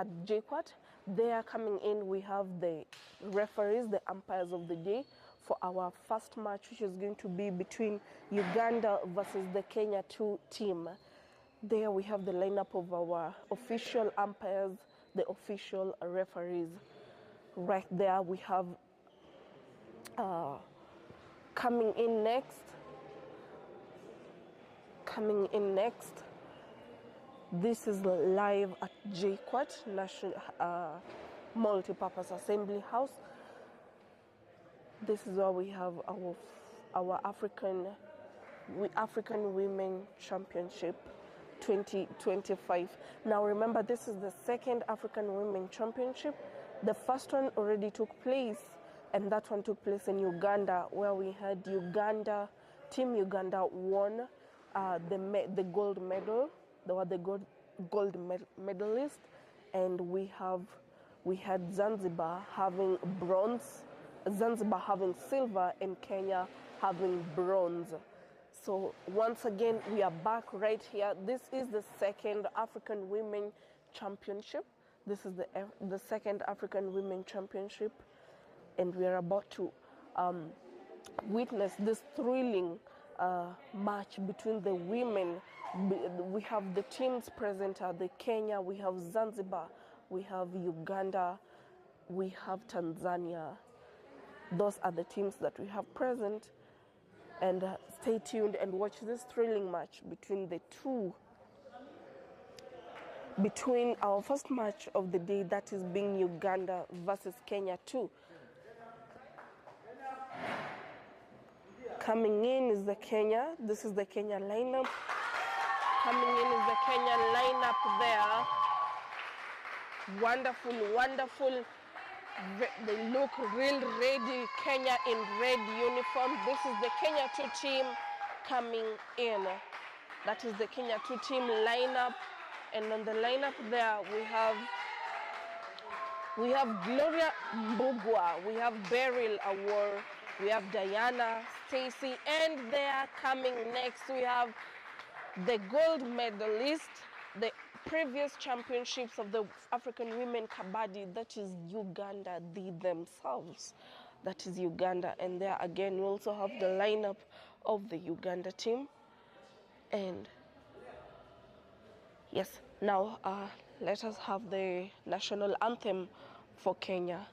at JKUAT. There coming in, we have the referees, the umpires of the day for our first match, which is going to be between Uganda versus the Kenya 2 team. There we have the lineup of our official umpires, the official referees. Right there we have coming in next. This is live at JKUAT, National Multi-Purpose Assembly House. This is where we have our African Women Championship 2025. Now remember, this is the second African Women Championship. The first one already took place, and that one took place in Uganda, where we had Team Uganda won the gold medal. They were the gold medalist, and we had Zanzibar having bronze, Zanzibar having silver, and Kenya having bronze. So once again, we are back right here. This is the second African Women Championship. This is the second African Women Championship, and we are about to witness this thrilling match between the women. We have the teams present, the Kenya, we have Zanzibar, we have Uganda, we have Tanzania. Those are the teams that we have present. And stay tuned and watch this thrilling match between our first match of the day, that is being Uganda versus Kenya 2. Coming in is the Kenya. This is the Kenya lineup. Coming in is the Kenya lineup there. Wonderful, wonderful. They look real ready. Kenya in red uniform. This is the Kenya 2 team coming in. That is the Kenya 2 team lineup. And on the lineup there, we have Gloria Mbugua, we have Beryl Awor, we have Diana, Stacy, and there coming next, we have the gold medalist, the previous championships of the African women Kabaddi, that is Uganda, themselves. That is Uganda. And there again, we also have the lineup of the Uganda team. And yes, now let us have the national anthem for Kenya.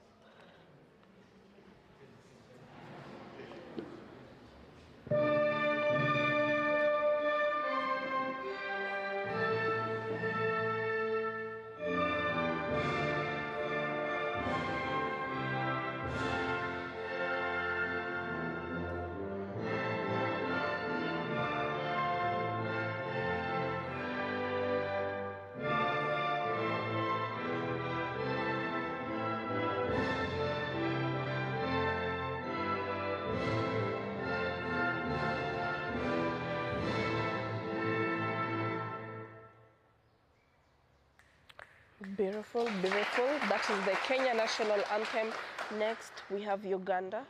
Beautiful, beautiful. That is the Kenya national anthem. Next, we have Uganda.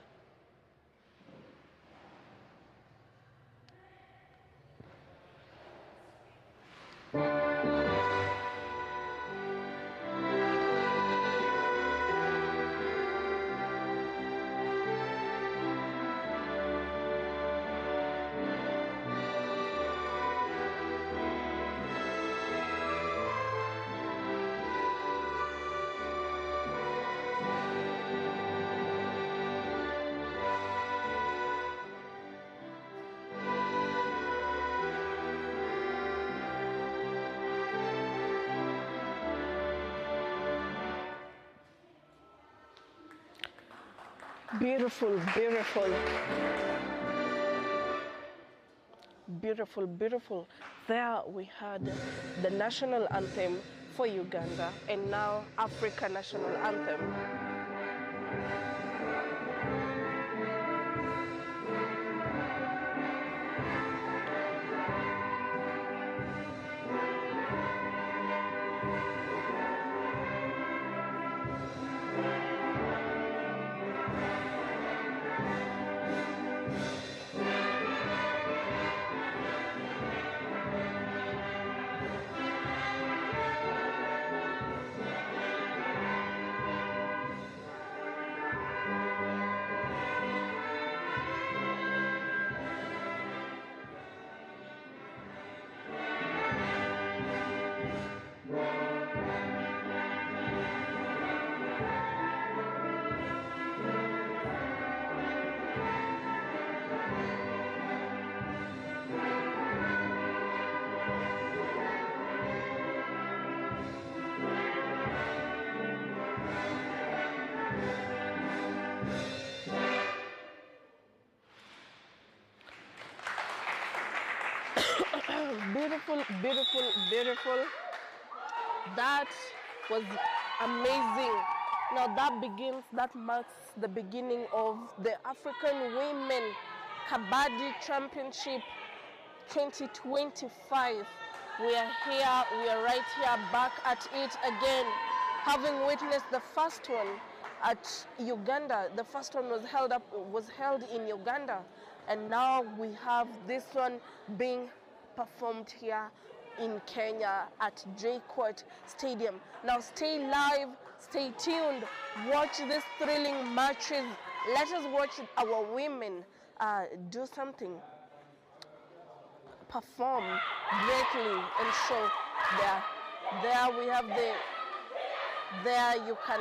Beautiful, beautiful. Beautiful, beautiful. There we had the national anthem for Uganda, and now Africa national anthem. Beautiful, beautiful, beautiful. That was amazing. Now that marks the beginning of the African Women Kabaddi Championship 2025. We are here, we are right here back at it again, having witnessed the first one at Uganda. The first one was held in Uganda, and now we have this one being performed here in Kenya at JKUAT Stadium. Now stay live, stay tuned, watch these thrilling matches. Let us watch our women do something, perform greatly and show. There we have there you can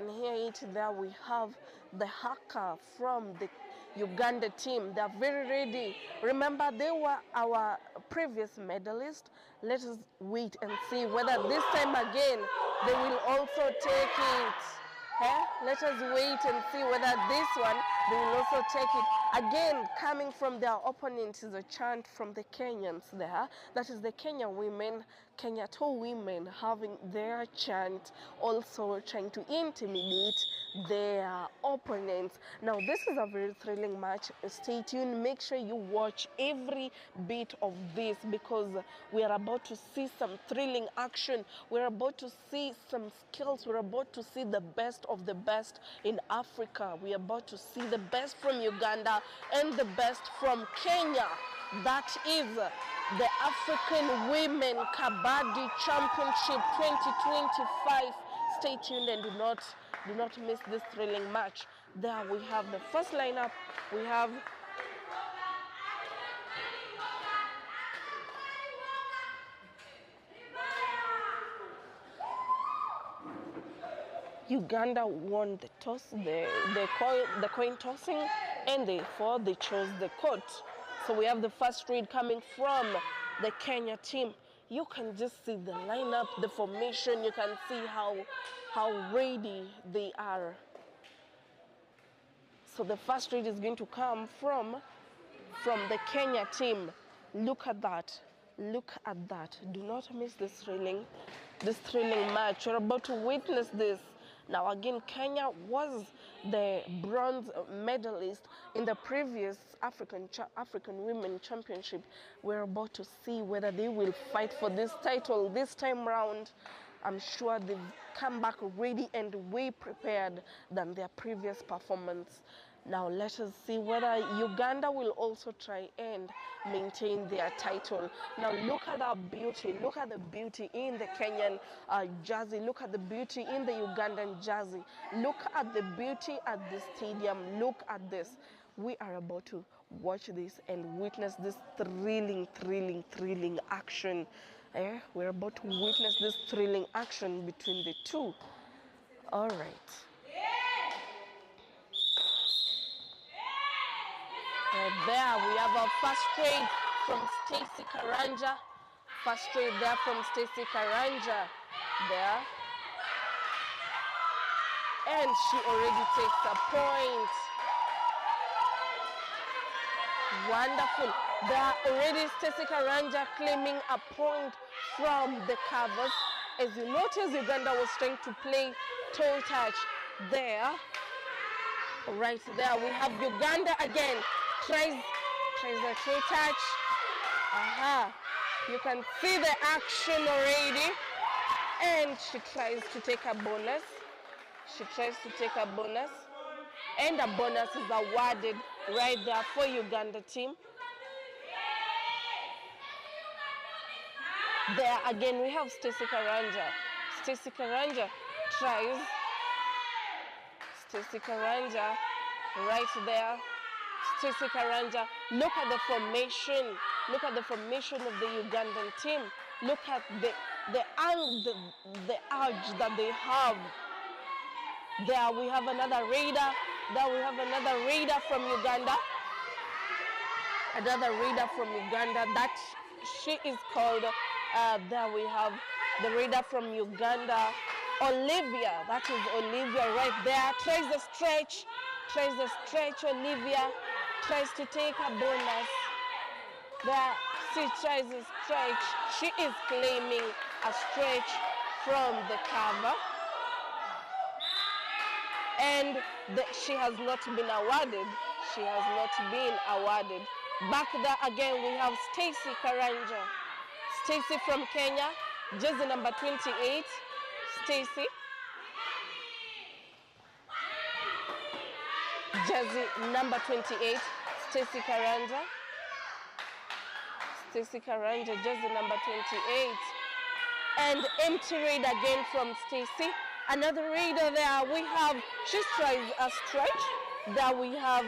hear it, there we have the haka from the Uganda team. They are very ready. Remember, they were our previous medalists. Let us wait and see whether this time again they will also take it. Let us wait and see whether this one they will also take it. Again, coming from their opponent is a chant from the Kenyans there. That is the Kenya women, Kenya 2 women having their chant, also trying to intimidate their opponents. Now, this is a very thrilling match. Stay tuned. Make sure you watch every bit of this, because we are about to see some thrilling action. We're about to see some skills. We're about to see the best of the best in Africa. We're about to see the best from Uganda and the best from Kenya. That is the African Women Kabaddi Championship 2025. Stay tuned and do not miss this thrilling match. There we have the first lineup. We have Uganda won the toss, the coin tossing, and therefore they chose the court. So we have the first read coming from the Kenya team. You can just see the lineup, the formation. You can see how ready they are. So the first read is going to come from the Kenya team. Look at that. Look at that. Do not miss this thrilling match. You're about to witness this. Now again, Kenya was the bronze medalist in the previous African Women Championship. We're about to see whether they will fight for this title this time round. I'm sure they've come back ready and way prepared than their previous performance. Now let us see whether Uganda will also try and maintain their title. Now look at that beauty. Look at the beauty in the Kenyan jersey. Look at the beauty in the Ugandan jersey. Look at the beauty at the stadium. Look at this. We are about to watch this and witness this thrilling action. We're about to witness this thrilling action between the two. All right. There we have our first trade from Stacey Karanja. First trade there from Stacey Karanja. There. And she already takes a point. Wonderful. There already Stacey Karanja claiming a point from the covers. As you notice, Uganda was trying to play toe touch there. Right there we have Uganda again. Tries the toe touch. You can see the action already. And she tries to take a bonus. And a bonus is awarded right there for Uganda team. There again we have Stacey Karanja. Stacey Karanja tries. Stacey Karanja right there. Stacey Karanja, look at the formation. Look at the formation of the Ugandan team. Look at the urge that they have. There we have another raider. There we have another raider from Uganda. Another raider from Uganda. That she is called. There we have the raider from Uganda, Olivia. That is Olivia right there. Tries the stretch. Olivia tries to take a bonus. There She tries a stretch. She is claiming a stretch from the cover. And she has not been awarded. She has not been awarded. Back there again, we have Stacy Karanja. Stacy from Kenya, jersey number 28. Stacy. Jersey number 28, Stacy Karanja. Stacy Karanja, jersey number 28. And empty raid again from Stacy. Another raider there. We have, she tries a stretch. There we have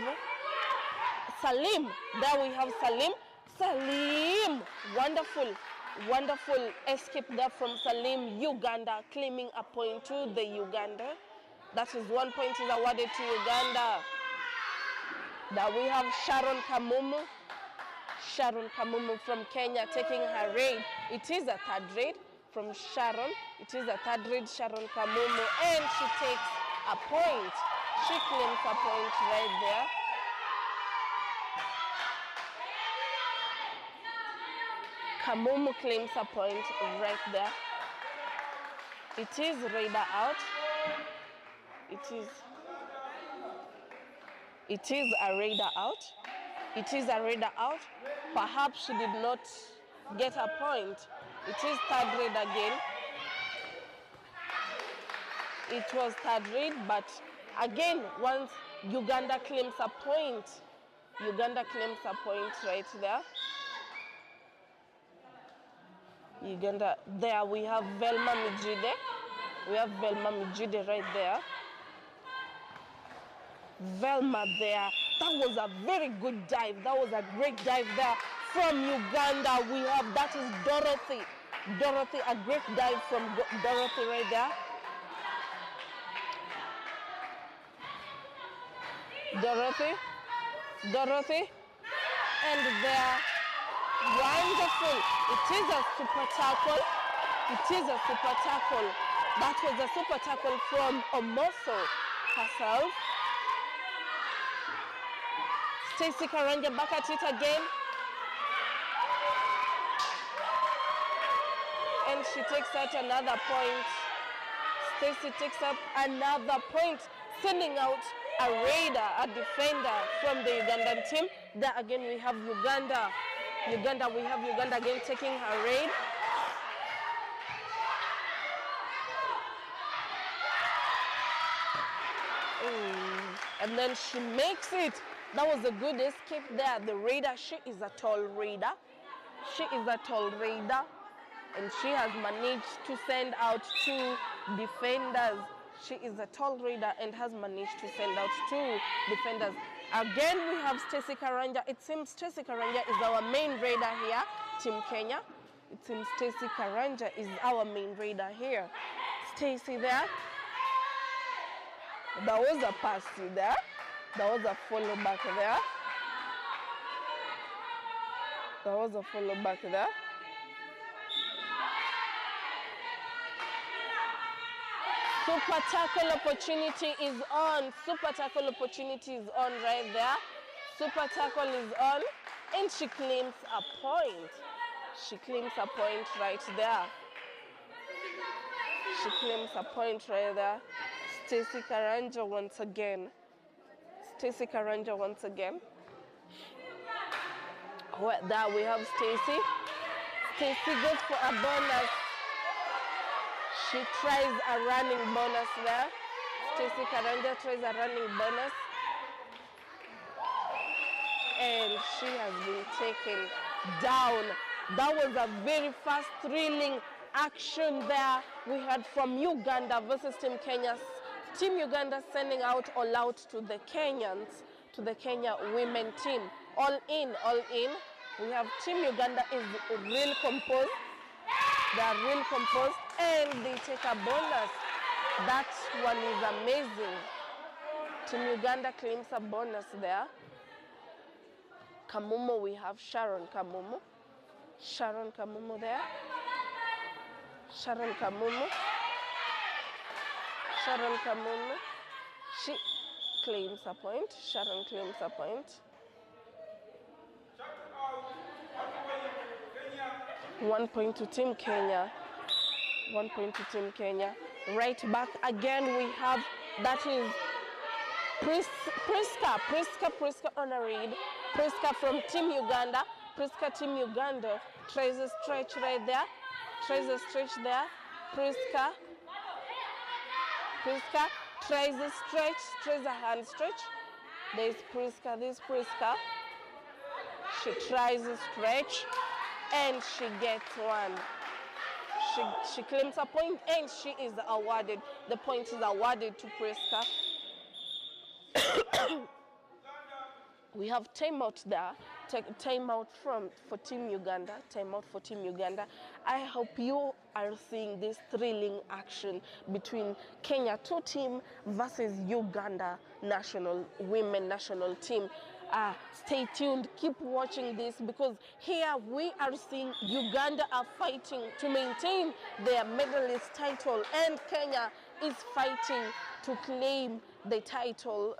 Salim. There we have Salim. Salim. Wonderful, wonderful escape there from Salim. Uganda claiming a point to the Uganda. That is 1 point is awarded to Uganda. There we have Sharon Kamumu. Sharon Kamumu from Kenya taking her raid. It is a third raid from Sharon. It is a third raid, Sharon Kamumu, and she takes a point. She claims a point right there. Kamumu claims a point right there. It is raider out. It is a raider out. It is a raider out. Perhaps she did not get a point. It is third raid again. It was third raid, but again, once Uganda claims a point, Uganda claims a point right there. Uganda, there we have Velma Mijide. We have Velma Mijide right there. Velma there. That was a very good dive. That was a great dive there from Uganda. We have, that is Dorothy. Dorothy, a great dive from Dorothy right there. Dorothy. And there, wonderful. It is a super tackle. It is a super tackle. That was a super tackle from Omoso herself. Stacy Karanja back at it again. And she takes out another point. Stacy takes up another point, sending out a raider, a defender from the Ugandan team. There again we have Uganda. We have Uganda again taking her raid. And then she makes it. That was a good escape there. The raider, she is a tall raider. She is a tall raider. And she has managed to send out 2 defenders. She is a tall raider and has managed to send out 2 defenders. Again, we have Stacy Karanja. It seems Stacy Karanja is our main raider here, Team Kenya. It seems Stacy Karanja is our main raider here. Stacy there. There was a pass there. There was a follow back there. There was a follow back there. Super tackle opportunity is on. Super tackle opportunity is on right there. Super tackle is on. And she claims a point. She claims a point right there. She claims a point right there. Stacy Karanja once again. Stacy Karanja once again. Well, there we have Stacy. Stacy goes for a bonus. She tries a running bonus there. Stacy Karanja tries a running bonus. And she has been taken down. That was a very fast, thrilling action there we had from Uganda versus Team Kenya. Team Uganda sending out all out to the Kenyans, to the Kenya women team. All in. We have Team Uganda is real composed. They are real composed and they take a bonus. That one is amazing. Team Uganda claims a bonus there. Kamumu, we have Sharon Kamumu. Sharon Kamumu there. Sharon Kamumu. Sharon Kamumu. She claims a point. Sharon claims a point. 1 point to Team Kenya. 1 point to Team Kenya. Right back again we have, that is Priska on a read. Priska from Team Uganda. Priska, Team Uganda, tries a stretch right there. Tries a stretch there. Priska tries a stretch, tries a hand stretch. There's Priska. She tries a stretch and she gets one. She claims a point and she is awarded. The point is awarded to Priska. We have timeout there. Timeout for Team Uganda. Timeout for Team Uganda. I hope you are seeing this thrilling action between Kenya 2 team versus Uganda women national team. Stay tuned, keep watching this, because here we are seeing Uganda are fighting to maintain their medalist title, and Kenya is fighting to claim the title,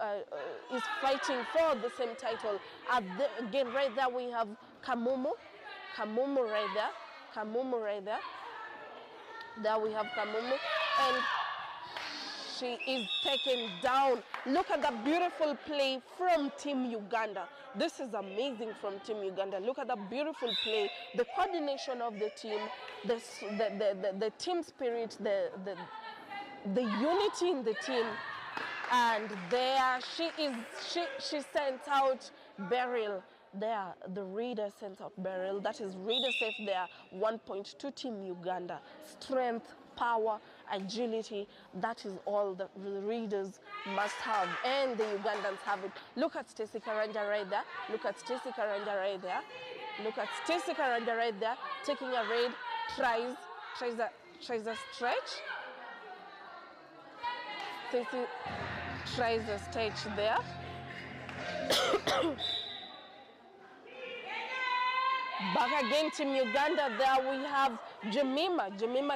is fighting for the same title. Again, right there we have Kamumu right there. There we have Kamumu, and she is taken down. Look at the beautiful play from Team Uganda. This is amazing from Team Uganda. Look at the beautiful play, the coordination of the team, the team spirit, the unity in the team. And there she sent out Beryl. There, the reader sent out Beryl. That is reader safe there. 1 point to Team Uganda. Strength, power, agility, that is all the readers must have, and the Ugandans have it. Look at Stacey Karanja right there. Look at Stacey Karanja right there. Look at Stacey Karanja right there, taking a raid, tries a stretch. Stacey tries a stretch there. Back again, Team Uganda. There we have Jemima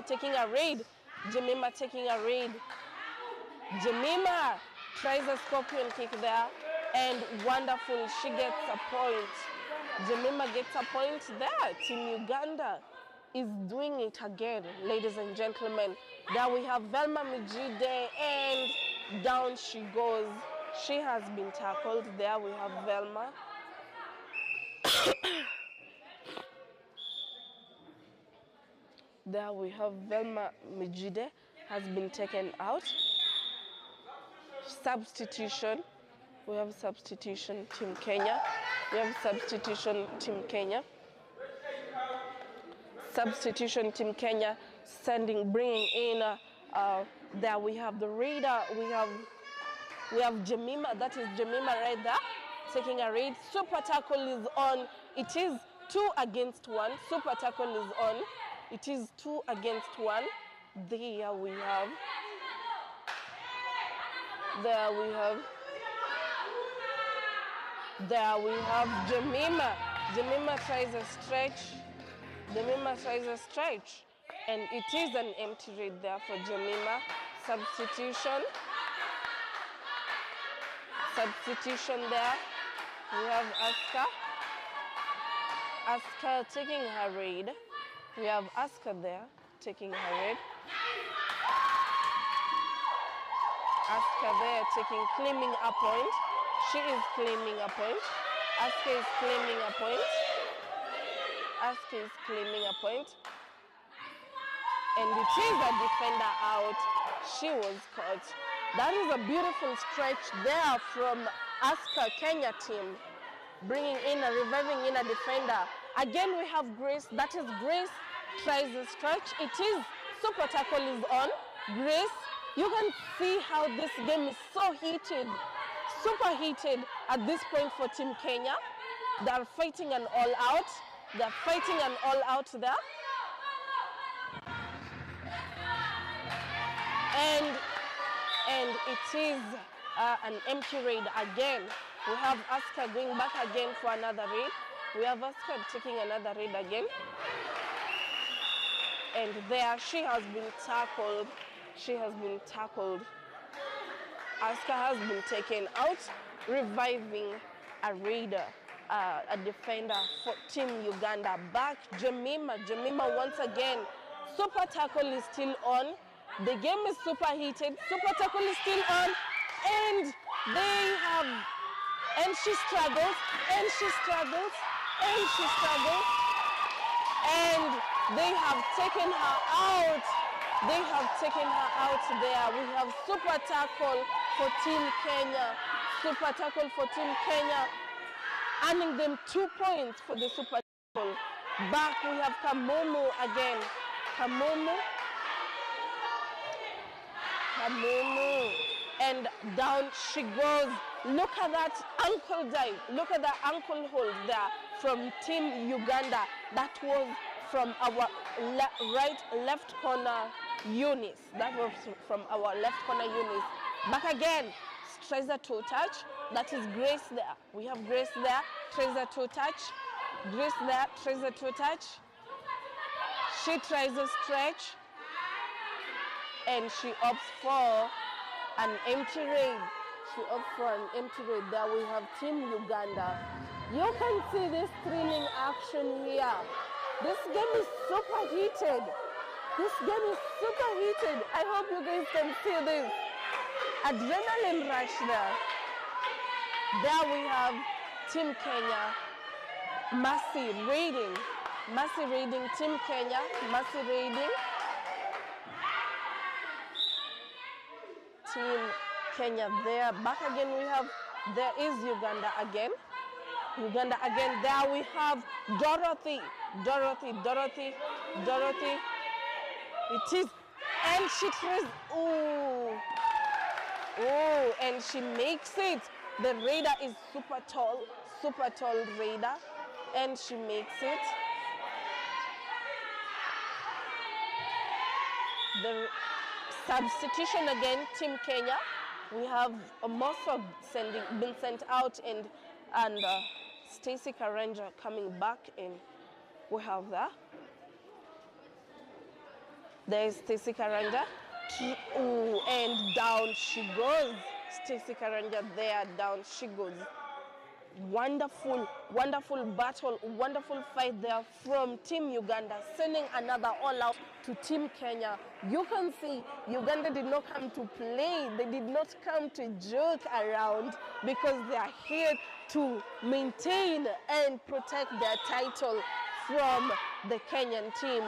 taking a raid. Jemima tries a scorpion kick there, and wonderful, she gets a point. Jemima gets a point there. Team Uganda is doing it again, ladies and gentlemen. There we have Velma Mijide, and down she goes. She has been tackled. There we have Velma. There we have Velma Mijide has been taken out. Substitution. We have substitution Team Kenya. Substitution Team Kenya bringing in. There we have the raider. We have Jemima. That is Jemima right there, taking a raid. Super tackle is on. It is 2 against 1. Super tackle is on. It is 2 against 1. There we have Jemima. Jemima tries a stretch. And it is an empty raid there for Jemima. Substitution there. We have Aska taking her raid. We have Aska there taking her raid. Aska there claiming a point. She is claiming a point. Aska is claiming a point. And it is a defender out. She was caught. That is a beautiful stretch there from Aska Kenya team, bringing in reviving in a defender. Again, we have Grace. That is Grace tries the stretch. It is super tackle is on. Grace, you can see how this game is so heated, super heated at this point for Team Kenya. They are fighting an all out. They are fighting an all out there. And it is an empty raid again. We have Aska going back again for another raid. We have Aska taking another raid again. And there she has been tackled. Aska has been taken out, reviving a raider. a defender for Team Uganda. Back Jemima. Jemima once again. Super tackle is still on. The game is super heated. Super tackle is still on. And they have, and she struggles, and she struggles, and she struggles. And they have taken her out. They have taken her out there. We have super tackle for Team Kenya. Super tackle for Team Kenya, earning them 2 points for the super tackle. Back we have Kamumu again. Kamumu. Kamumu. And down she goes. Look at that ankle dive. Look at the ankle hold there from Team Uganda. That was from our left corner Eunice. That was from our left corner Eunice. Back again. Tries a toe touch. That is Grace there. We have Grace there. Tries a toe touch. Grace there. Tries a toe touch. She tries a stretch. And she opts for an empty raid. She opts for an empty raid. There we have Team Uganda. You can see this thrilling action here. This game is super heated. This game is super heated. I hope you guys can see this. Adrenaline rush there. There we have Team Kenya. Mercy raiding. Mercy raiding Team Kenya. Mercy raiding Team Kenya there. Back again we have, there is Uganda again. Uganda again. There we have Dorothy. Dorothy, Dorothy, Dorothy. It is, and she tries, ooh. Oh, and she makes it. The raider is super tall raider, and she makes it. The substitution again, Team Kenya. We have Mosso been sent out, and Stacey Karanja coming back in. We have that. There is Stacey Karanja. Ooh, and down she goes. Stacey Karanja there, down she goes. Wonderful, wonderful battle, wonderful fight there from Team Uganda, sending another all out to Team Kenya. You can see Uganda did not come to play. They did not come to joke around, because they are here to maintain and protect their title from the Kenyan team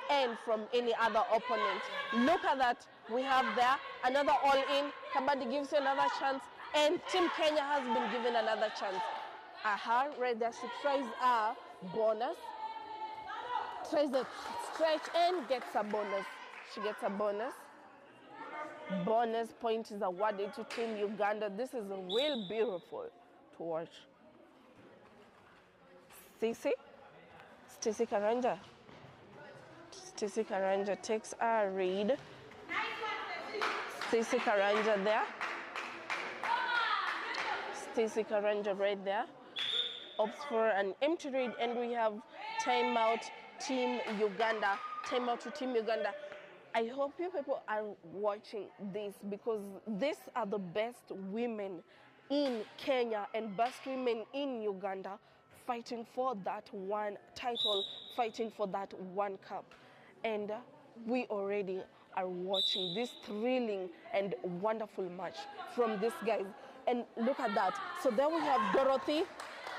and from any other opponent. Look at that. We have there another all-in. Kabaddi gives you another chance, and Team Kenya has been given another chance. Right there, she tries a bonus, tries a stretch, and gets a bonus. She gets a bonus. Bonus point is awarded to Team Uganda. This is real beautiful to watch. Stacey Karanja. Stacey Karanja takes a read. Stacey Karanja there. Stacey Karanja right there. Opts for an empty read, and we have timeout Team Uganda. Timeout to Team Uganda. I hope you people are watching this, because these are the best women in Kenya and best women in Uganda, fighting for that one title, fighting for that one cup. And we already are watching this thrilling and wonderful match from these guys. And look at that. So there we have Dorothy.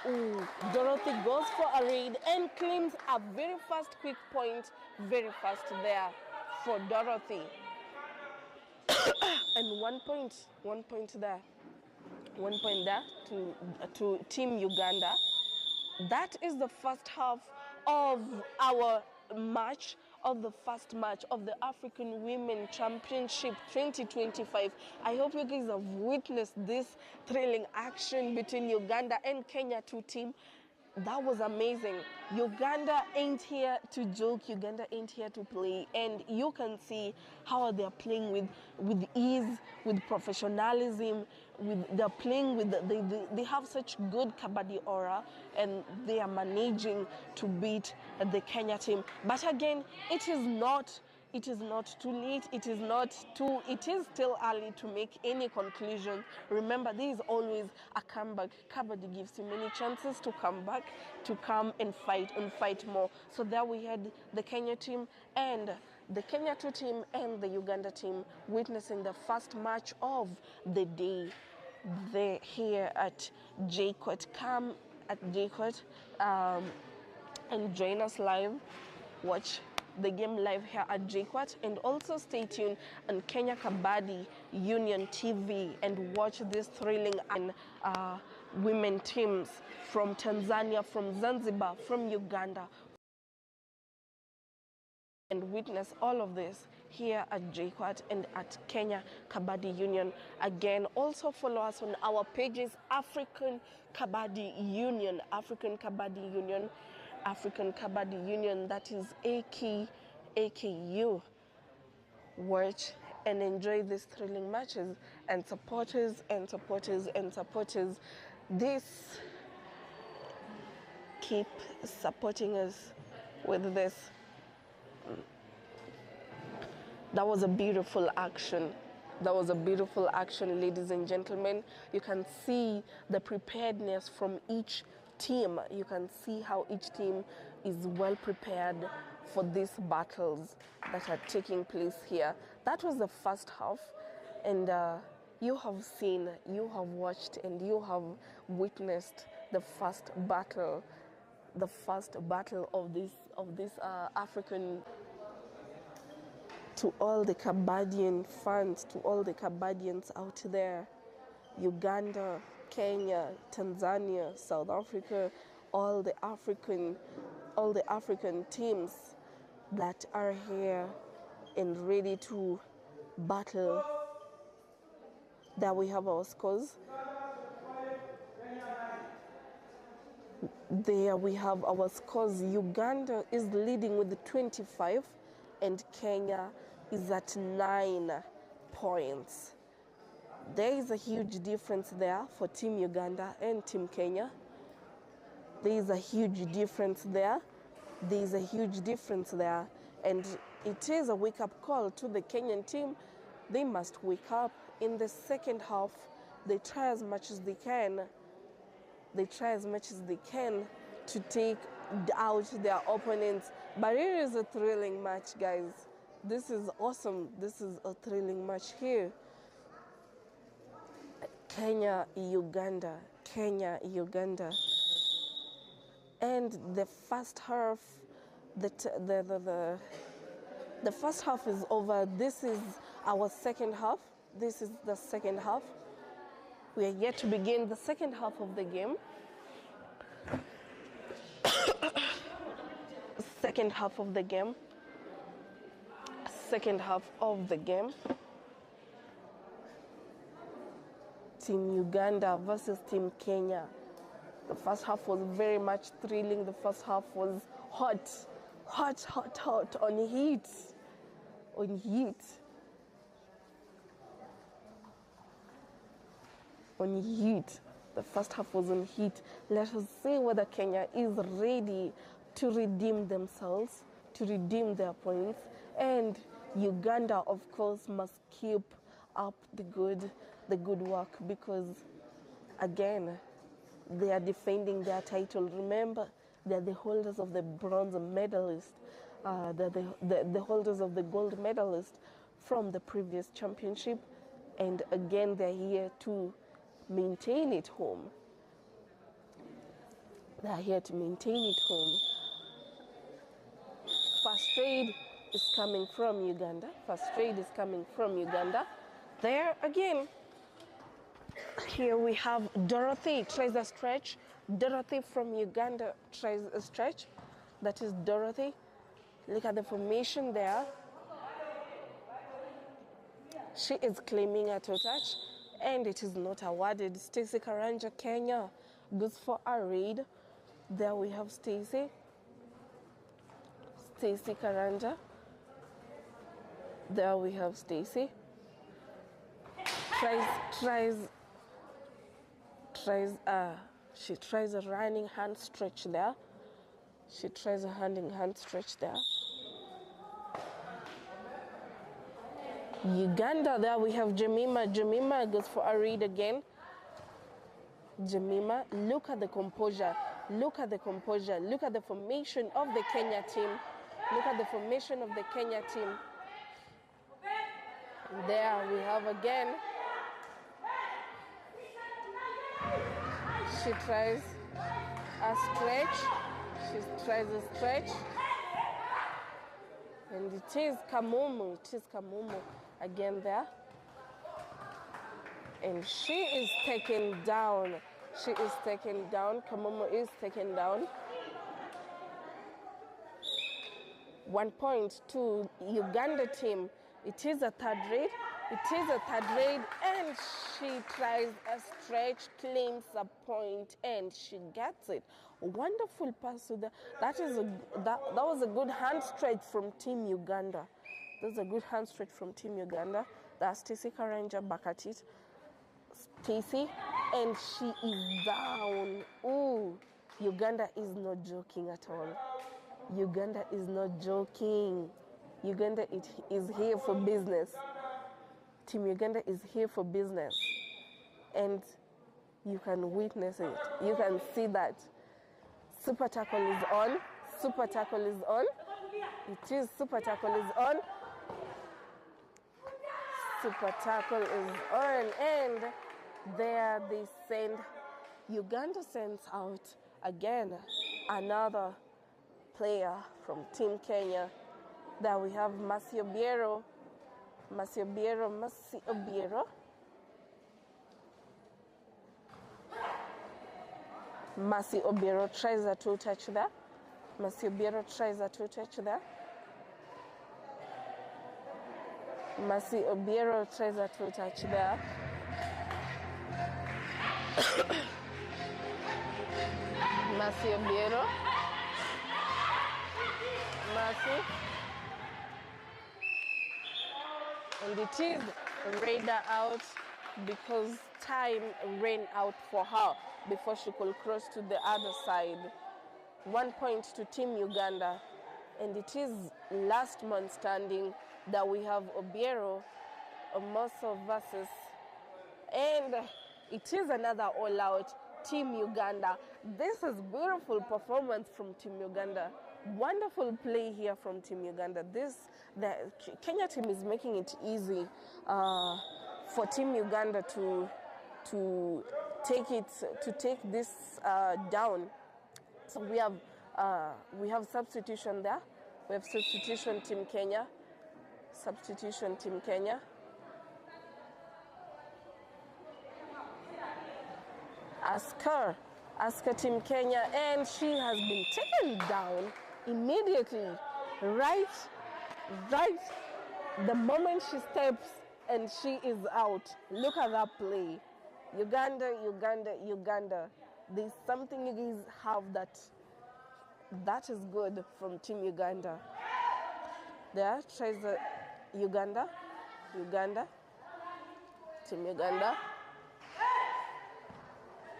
Ooh, Dorothy goes for a raid and claims a very fast, quick point, very fast there for Dorothy. And 1 point there. 1 point there to Team Uganda. That is the first half of our match, of the first match of the African Women Championship 2025. I hope you guys have witnessed this thrilling action between Uganda and Kenya, two teams. That was amazing. Uganda ain't here to joke. Uganda ain't here to play. And you can see how they're playing with ease, with professionalism. They're playing with, they have such good Kabaddi aura, and they are managing to beat the Kenya team. But again, it is not it is not too late. It is still early to make any conclusion. Remember, there is always a comeback. Kabaddi gives you many chances to come back, to come and fight more. So there we had the Kenya team and the Kenya 2 team and the Uganda team witnessing the first match of the day. They're here at JCOT. Come at JCOT and join us live. Watch the game live here at JCOT, and also stay tuned on Kenya Kabaddi Union TV and watch this thrilling women teams from Tanzania, from Zanzibar, from Uganda, and witness all of this here at JCOT and at Kenya Kabaddi Union. Again, also follow us on our pages, African Kabaddi Union, African Kabaddi Union, African Kabaddi Union, that is AKU. Watch and enjoy these thrilling matches, and supporters, this, keep supporting us with this. That was a beautiful action. That was a beautiful action, ladies and gentlemen. You can see the preparedness from each team. You can see how each team is well prepared for these battles that are taking place here. That was the first half, and you have seen, you have watched, and you have witnessed the first battle of this African. To all the Kabaddian fans, to all the Kabaddians out there, Uganda, Kenya, Tanzania, South Africa, all the African teams that are here and ready to battle. There we have our scores. There we have our scores. Uganda is leading with 25, and Kenya is at 9 points. There is a huge difference there for Team Uganda and Team Kenya. There is a huge difference there. There is a huge difference there. And it is a wake-up call to the Kenyan team. They must wake up. In the second half, they try as much as they can. They try as much as they can to take out their opponents. But it is a thrilling match, guys. This is awesome. This is a thrilling match here. Kenya, Uganda, Kenya, Uganda. And the first half, the first half is over. This is our second half. This is the second half. We are yet to begin the second half of the game. Second half of the game. Second half of the game. Team Uganda versus Team Kenya. The first half was very much thrilling. The first half was hot, on heat. The first half was on heat. Let us see whether Kenya is ready to redeem themselves, to redeem their points. And Uganda, of course, must keep up the good work, because, again, they are defending their title. Remember, they're the holders of the bronze medalist. They're the holders of the gold medalist from the previous championship. And again, they're here to maintain it home. They're here to maintain it home. First trade is coming from Uganda. First trade is coming from Uganda. There again. Here we have Dorothy tries a stretch. Dorothy from Uganda tries a stretch. That is Dorothy. Look at the formation there. She is claiming a toe touch, and it is not awarded. Stacey Karanja, Kenya, goes for a raid. There we have Stacey Karanja. There we have Stacey. She tries a running hand stretch there. She tries a hand stretch there. Uganda, there we have Jemima. Jemima goes for a read again. Jemima, look at the composure. Look at the composure. Look at the formation of the Kenya team. Look at the formation of the Kenya team. There we have again. She tries a stretch. She tries a stretch. And it is Kamumu. It is Kamumu again there. And she is taken down. She is taken down. Kamumu is taken down. 1 point to Uganda team. It is a third raid. It is a third raid, and she tries a stretch, claims a point, and she gets it. A wonderful pass to the. That was a good hand stretch from Team Uganda. That was a good hand stretch from Team Uganda. That's Stacey Karanja back at it. Stacey, and she is down. Ooh, Uganda is not joking at all. Uganda is not joking. Uganda is here for business. Team Uganda is here for business. And you can witness it. You can see that. Super tackle is on. Super tackle is on. It is super tackle is on. Super tackle is on. And there they send, Uganda sends out again another player from Team Kenya. There we have Mercy Obiero. Mercy Obiero. Mercy Obiero tries a toe touch there. Mercy Obiero tries a toe touch there. Mercy Obiero tries a toe touch there. Mercy Obiero. Mercy. And it is Raider out because time ran out for her before she could cross to the other side. 1 point to Team Uganda. And it is last man standing that we have Obiero, Omoso versus. And it is another all-out Team Uganda. This is beautiful performance from Team Uganda. Wonderful play here from Team Uganda. The Kenya team is making it easy for Team Uganda to take this down. So we have substitution there. We have substitution Team Kenya. Substitution Team Kenya. Asker Team Kenya, and she has been taken down immediately. Right the moment she steps and she is out. Look at that play. Uganda. There's something you guys have that is good from Team Uganda. There tries the Uganda. Team Uganda.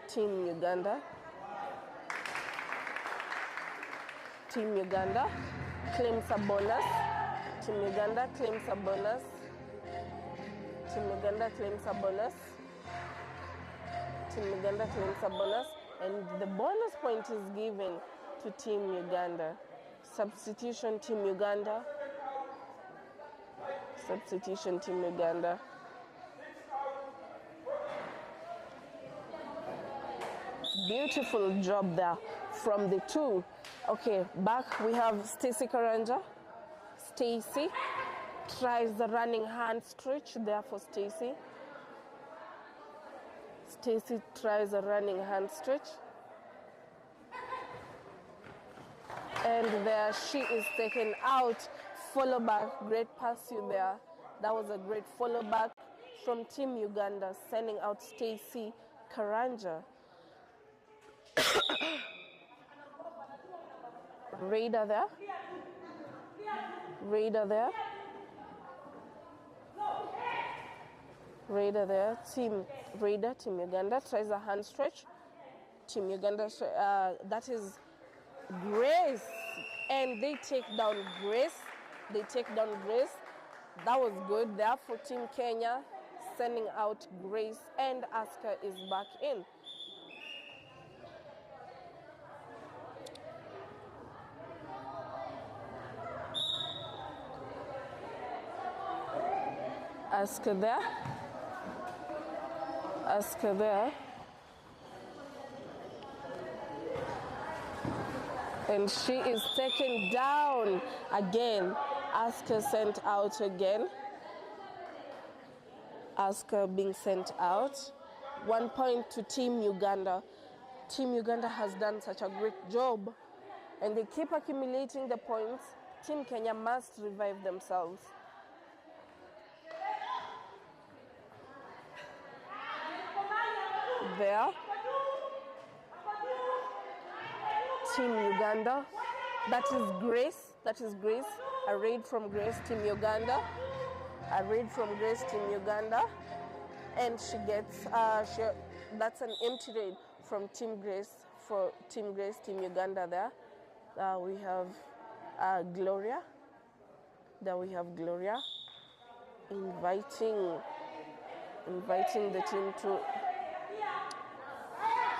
Team Uganda. Team Uganda claims a bonus. Team Uganda claims a bonus. Team Uganda claims a bonus. Team Uganda claims a bonus. And the bonus point is given to Team Uganda. Substitution Team Uganda. Substitution Team Uganda. Beautiful job there from the two. Okay, back we have Stacey Karanja. Stacey tries the running hand stretch there for Stacey. Stacey tries a running hand stretch. And there she is taken out. Follow back, great pass you there. That was a great follow back from Team Uganda, sending out Stacey Karanja. Raider there. Team Uganda tries a hand stretch. Team Uganda, that is Grace. And they take down Grace. That was good there for Team Kenya, sending out Grace, and Asuka is back in. Asuka there. And she is taken down again. Asuka sent out again. Asuka being sent out. 1 point to Team Uganda. Team Uganda has done such a great job, and they keep accumulating the points. Team Kenya must revive themselves. There. Team Uganda. That is Grace. A raid from Grace, Team Uganda. And she gets, that's an empty raid from Team Grace, for Team Grace, Team Uganda there. We have Gloria. There we have Gloria inviting the team to.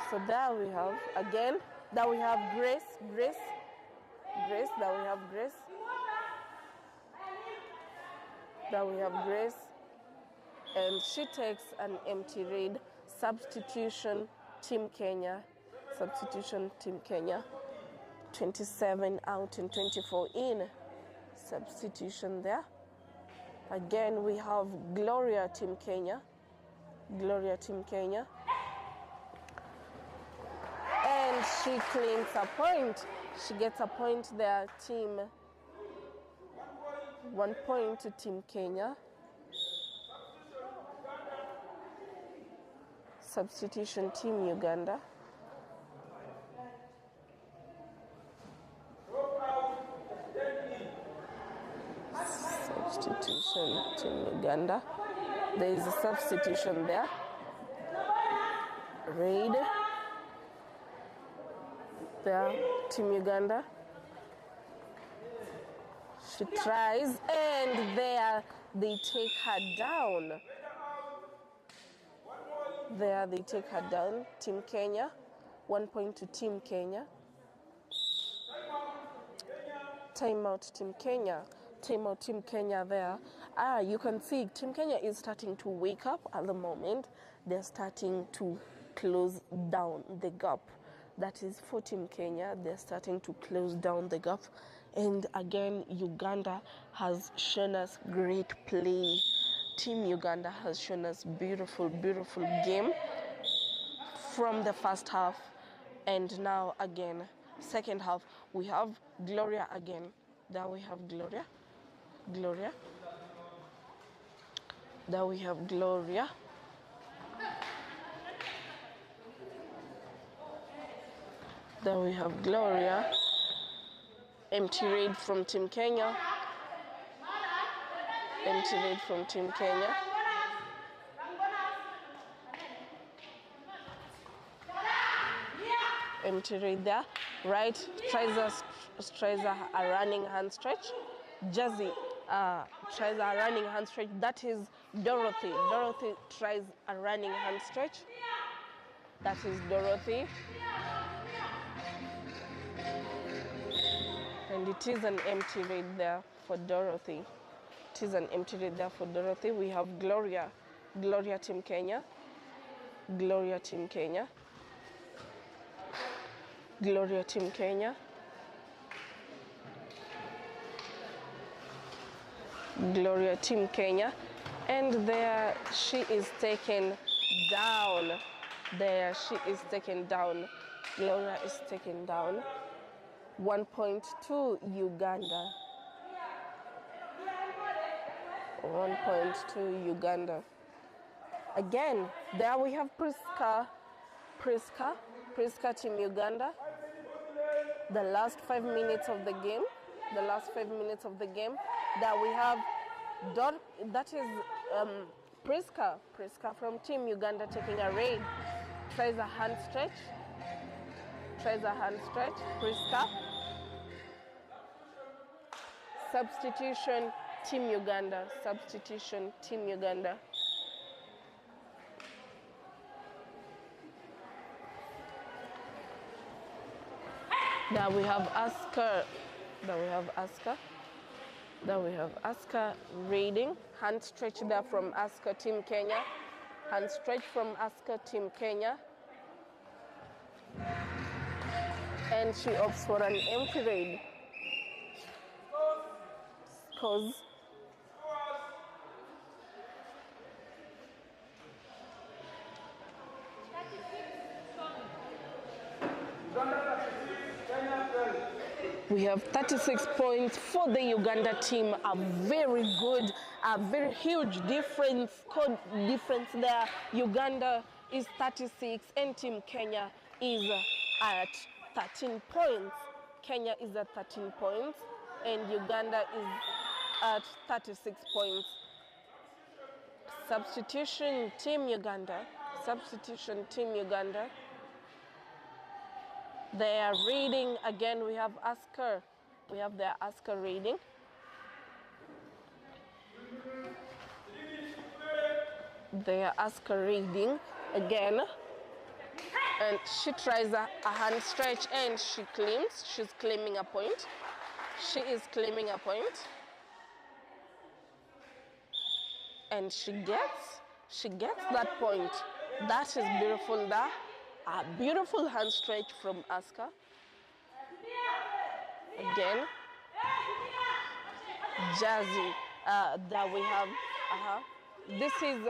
So there we have, again, there we have Grace, there we have Grace. There we have Grace, and she takes an empty raid. Substitution, Team Kenya. 27 out and 24 in. Substitution there. Again, we have Gloria, Team Kenya. And she claims a point. She gets a point there, Team. 1 point to Team Kenya. Substitution, Team Uganda. Substitution, Team Uganda. There is a substitution there. Raid. There, Team Uganda. She tries, and there they take her down. There they take her down. Team Kenya. 1 point to Team Kenya. Timeout, Team Kenya. Timeout, Team Kenya there. You can see Team Kenya is starting to wake up at the moment. They're starting to close down the gap. That is for Team Kenya. They're starting to close down the gap. And again, Uganda has shown us great play. Team Uganda has shown us beautiful game from the first half. And now again, second half, we have Gloria again. There we have Gloria. There we have Gloria. There we have Gloria. Empty raid from Team Kenya. Empty raid from Team Kenya. Empty raid there. Right. Tries a running hand stretch. Jazzy tries a running hand stretch. That is Dorothy. Dorothy tries a running hand stretch. That is Dorothy. And it is an empty raid there for Dorothy. It is an empty raid there for Dorothy. We have Gloria. Gloria, Team Kenya. Gloria, Team Kenya. Gloria, Team Kenya. Gloria, Team Kenya. And there she is taken down. There she is taken down. Gloria is taken down. 1 point to Uganda. 1 point to Uganda. Again, there we have Priska, Team Uganda. The last 5 minutes of the game. There we have that is Priska from Team Uganda taking a raid. Tries a hand stretch. Priska. Substitution, Team Uganda. Substitution, Team Uganda. Now we have Asuka. Now we have Asuka reading. Hand stretch there from Asuka, Team Kenya. Hand stretch from Asuka, Team Kenya. And she opts for an empty raid. Scores. We have 36 points for the Uganda team. A very good, a very huge difference, score difference there. Uganda is 36 and Team Kenya is at 13 points. Kenya is at 13 points and Uganda is at 36 points. Substitution, Team Uganda. Substitution, Team Uganda. They are reading again. We have Asuka. We have their Asuka reading. They are Asuka reading again. And she tries a hand stretch and she claims. She's claiming a point. She is claiming a point. And she gets that point. That is beautiful there. A beautiful hand stretch from Asuka. Again. Jazzy. That we have. This is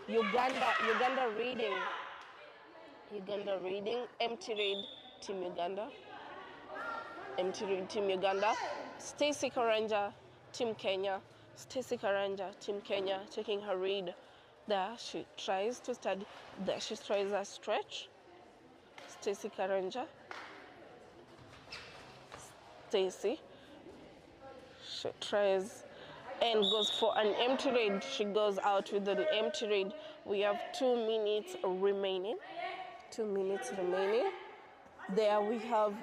Uganda reading. Uganda reading. Empty read, Team Uganda. Empty read, Team Uganda. Stacey Karanja, Team Kenya. Stacey Karanja, Team Kenya, taking her read. There she tries to study. There she tries a stretch. Stacey Karanja. Stacey. She tries and goes for an empty read. She goes out with an empty read. We have 2 minutes remaining. 2 minutes remaining. There we have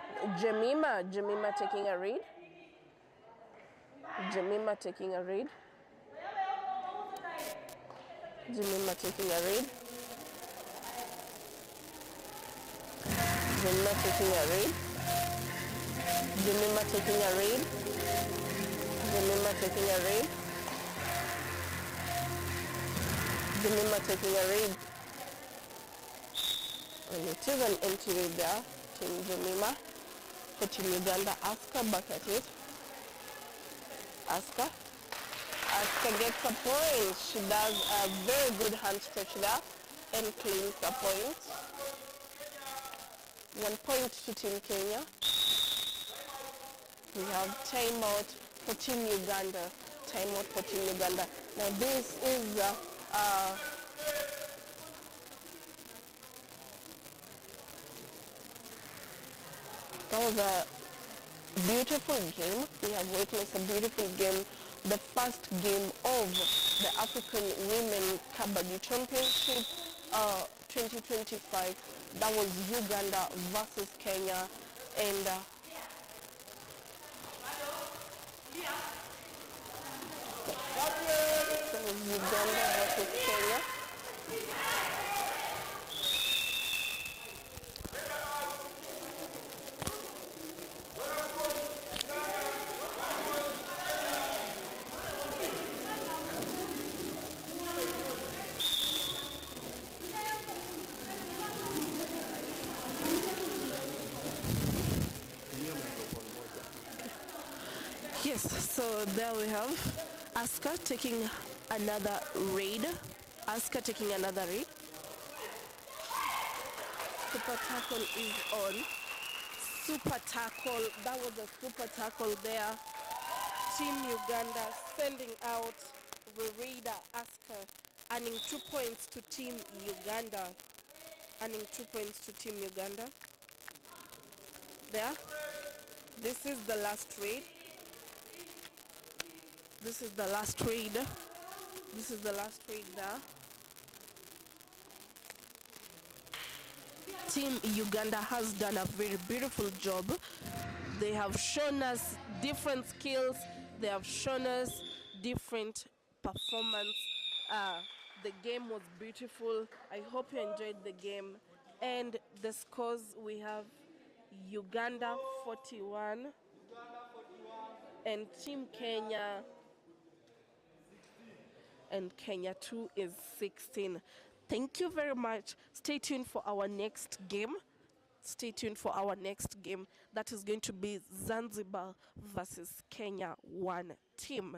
Jemima. Jemima taking a read. Jemima taking a read. Jemima taking a read. Jemima taking a read. Jemima taking a read. Jemima taking a read. Jemima taking a read. And it is an empty read there. Team Jemima. For Team Uganda. Asuka back at it. Asuka. Asuka gets a point. She does a very good hand stretch there and claims a point. 1 point to Team Kenya. We have timeout for Team Uganda. Timeout for Team Uganda. Now this is that was a beautiful game. We have witnessed a beautiful game. The first game of the African Women Kabaddi Championship 2025. That was Uganda versus Kenya, and that was Uganda versus Kenya. Yes, so there we have Asuka taking another raid. Asuka taking another raid. Super tackle is on. Super tackle. That was a super tackle there. Team Uganda sending out the raider Asuka, earning 2 points to Team Uganda. Earning 2 points to Team Uganda. There. This is the last raid. This is the last raid. This is the last raid there. Team Uganda has done a very beautiful job. They have shown us different skills. They have shown us different performance. The game was beautiful. I hope you enjoyed the game. And the scores, we have Uganda 41 and Team Kenya, and Kenya 2 is 16. Thank you very much. Stay tuned for our next game. Stay tuned for our next game. That is going to be Zanzibar versus Kenya 1 team.